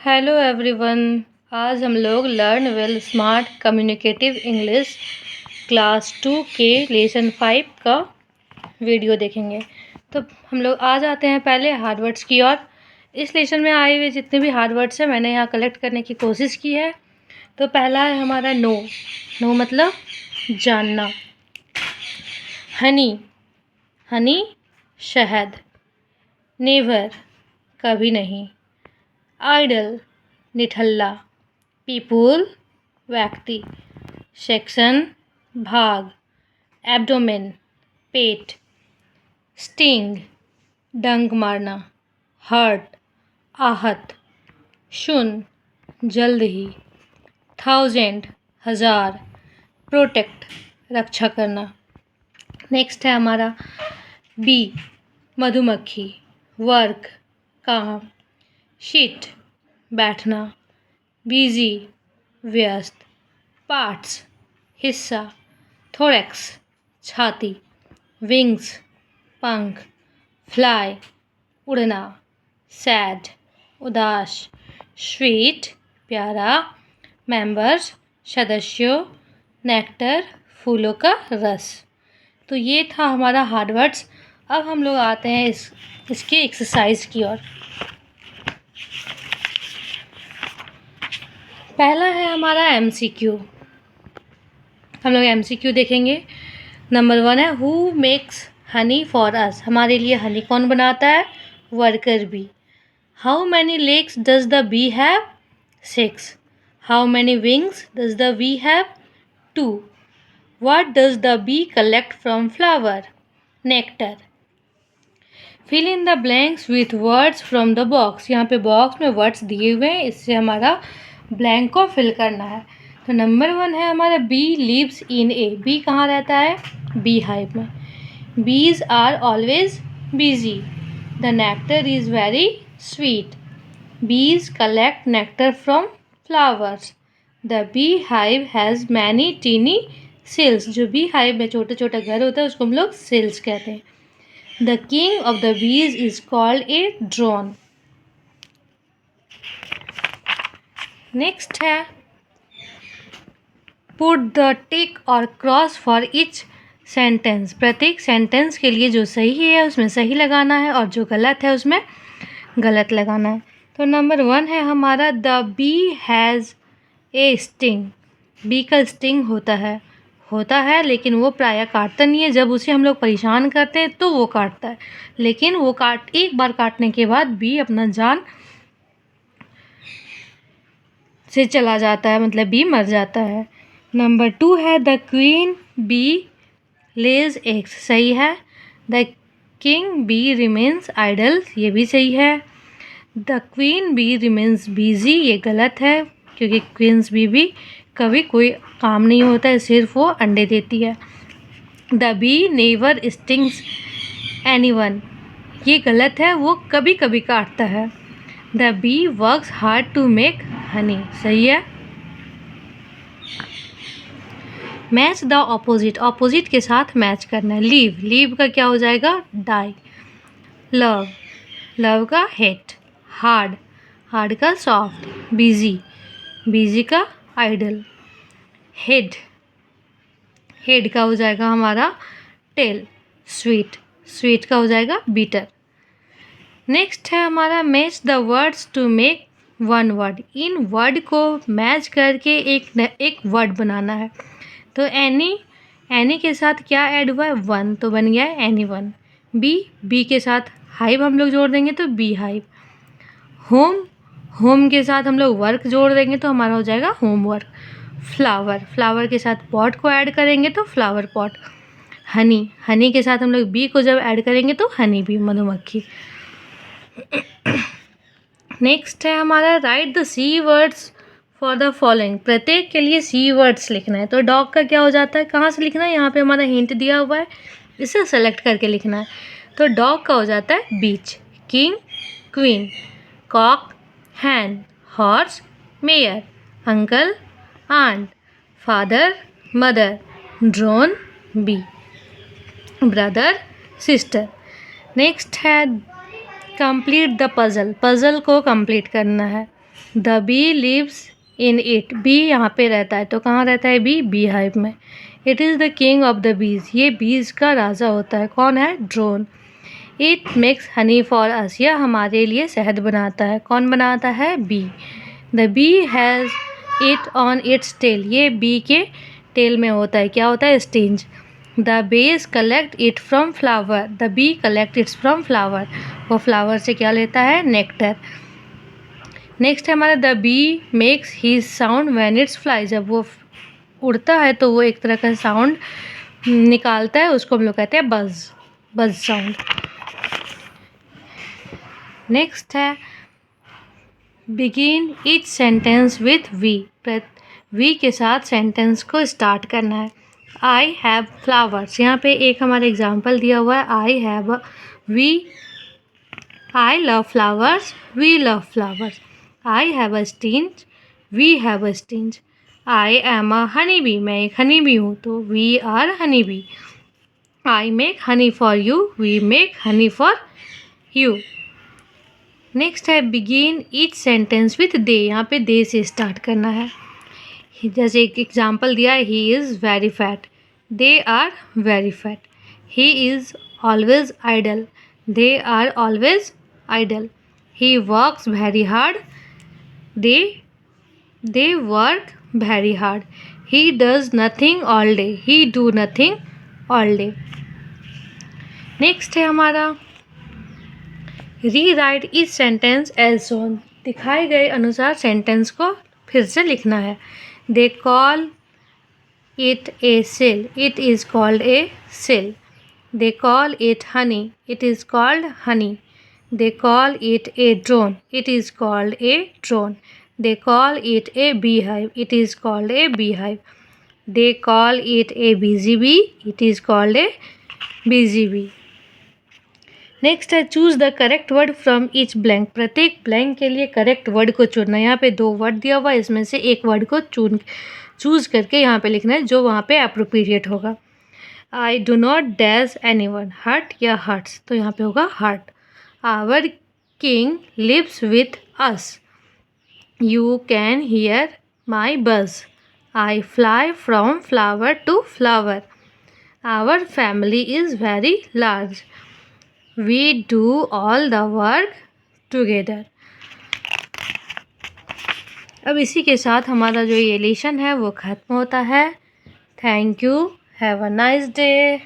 Hello everyone. आज हम लोग learn well smart communicative English class 2 के लेसन 5 का वीडियो देखेंगे। तो हम लोग आ जाते हैं पहले हार्ड वर्ड्स की ओर। इस लेसन में आए हुए जितने भी हार्ड वर्ड्स हैं मैंने यहाँ कलेक्ट करने की कोशिश की है। तो पहला है हमारा नो। नो मतलब जानना। हनी, हनी शहद। नेवर कभी नहीं। आइडल निठल्ला। पीपुल व्यक्ति। सेक्शन भाग। एब्डोमेन पेट। स्टिंग डंक मारना। हर्ट आहत। शुन जल्द ही। थाउजेंड हजार। प्रोटेक्ट रक्षा करना। नेक्स्ट है हमारा बी मधुमक्खी। वर्क काम। शीट बैठना। बिजी व्यस्त। पार्ट्स हिस्सा। थोरैक्स छाती। विंग्स पंख। फ्लाई उड़ना। सैड उदास। स्वीट प्यारा। मेंबर्स सदस्यों। नेक्टर फूलों का रस। तो ये था हमारा हार्ड वर्ड्स। अब हम लोग आते हैं इसके एक्सरसाइज की ओर। पहला है हमारा MCQ। हम लोग MCQ देखेंगे। नंबर 1 है who makes honey for us. हमारे लिए हनी कौन बनाता है? Worker bee. How many legs does the bee have? 6। How many wings does the bee have? 2। What does the bee collect from flower? Nectar. Fill in the blanks with words from the box. यहाँ पे box में words दिए हुए हैं, इससे हमारा blank को fill करना है। तो नंबर 1 है हमारा bee lives in a. Bee कहाँ रहता है? बी हाइव में। Bees are always busy. The nectar is very sweet. Bees collect nectar from flowers. The bee hive has many tiny cells. जो बी हाइव में छोटे छोटे घर होता है उसको हम लोग सेल्स कहते हैं। The king of the bees is called a drone. Next है put the tick or cross for each sentence. प्रत्येक सेंटेंस के लिए जो सही है उसमें सही लगाना है और जो गलत है उसमें गलत लगाना है। तो नंबर 1 है हमारा the bee has a sting. Bee का स्टिंग होता है लेकिन वो प्रायः काटता नहीं है। जब उसे हम लोग परेशान करते हैं तो वो काटता है, लेकिन वो एक बार काटने के बाद बी अपना जान से चला जाता है, मतलब बी मर जाता है। नंबर 2 है the queen bee lays eggs. सही है। The king bee remains idle. ये भी सही है। The queen bee remains busy. ये गलत है क्योंकि क्वींस बी भी कभी कोई काम नहीं होता है, सिर्फ वो अंडे देती है। The bee never stings anyone. ये गलत है, वो कभी कभी काटता है। The bee works hard to make honey. सही है। Match the opposite. ऑपोजिट के साथ मैच करना है। लीव, लीव का क्या हो जाएगा? डाई। लव, लव का हेट। हार्ड, हार्ड का सॉफ्ट। बिजी, बिजी का आइडल। हेड, हेड का हो जाएगा हमारा टेल। स्वीट, स्वीट का हो जाएगा बीटर। नेक्स्ट है हमारा match the words to make one word. इन वर्ड को मैच करके एक वर्ड बनाना है। तो एनी के साथ क्या ऐड हुआ है? 1, तो बन गया है एनीवन। बी के साथ हाइव हम लोग जोड़ देंगे तो बी हाइव। होम, होम के साथ हम लोग वर्क जोड़ देंगे तो हमारा हो जाएगा होमवर्क। फ्लावर, फ्लावर के साथ पॉट को ऐड करेंगे तो फ्लावर पॉट। हनी, हनी के साथ हम लोग बी को जब ऐड करेंगे तो हनी बी, मधुमक्खी। नेक्स्ट है हमारा write these words for the following. प्रत्येक के लिए सी वर्ड्स लिखना है। तो डॉग का क्या हो जाता है? कहाँ से लिखना है? यहाँ पे हमारा हिंट दिया हुआ है, इसे सेलेक्ट करके लिखना है। तो डॉग का हो जाता है bitch. King queen. Cock hen. Horse mare. Uncle aunt. Father mother. Drone bee. Brother sister. Next है कंप्लीट द पज़ल। पज़ल को कंप्लीट करना है। The bee lives in it, bee यहाँ पे रहता है, तो कहाँ रहता है बी? बी हाइव में। It is the king of the bees, ये बीज का राजा होता है, कौन है? Drone. It makes honey for us, यह हमारे लिए शहद बनाता है, कौन बनाता है? Bee. The bee has it on its tail, ये बी के टेल में होता है, क्या होता है? Sting. The bees collect it from flower, the bee collect its from flower, वो फ्लावर से क्या लेता है? नेक्टर। नेक्स्ट है हमारा the bee makes his sound when its fly, जब वो उड़ता है तो वो एक तरह का साउंड निकालता है, उसको हम लोग कहते हैं बज, बज साउंड। नेक्स्ट है begin each sentence with we, we के साथ सेंटेंस को स्टार्ट करना है। आई हैव फ्लावर्स, यहाँ पे एक हमारा एग्जाम्पल दिया हुआ है, I have, we, I love flowers, we love flowers. I have a sting, we have a sting. I am a honey bee, मैं एक हनी बी हूँ, तो we are honey bee. I make honey for you, we make honey for you. Next है begin each sentence with they, यहाँ पे दे से start करना है। जैसे एक एग्जाम्पल दिया है, he is very fat, they are very fat. He is always idle, they are always idle. He works very hard, they work very hard. He does nothing all day, he do nothing all day. Next है हमारा री right इस sentence as shown, दिखाए गए अनुसार sentence को फिर से लिखना है। दे कॉल इट ए सिल, it is called a cell. They call it honey, it is called honey. They call it a drone, it is called a drone. They call it a bee hive, it is called a bee hive. They call it a busy bee, it is called a busy bee. Next है choose the correct word from each blank, प्रत्येक blank के लिए correct word को चुनना। यहाँ पे 2 word दिया हुआ है, इसमें से एक वर्ड को चूज़ करके यहाँ पे लिखना है जो वहाँ पे अप्रोप्रिएट होगा। I do not dash any one, hurt या हर्ट्स, तो यहाँ पे होगा hurt. Our king lives with us, you can hear my buzz. I fly from flower to flower. Our family is very large, we do all the work together. अब इसी के साथ हमारा जो ये लेसन है वो ख़त्म होता है। Thank you, have a nice day.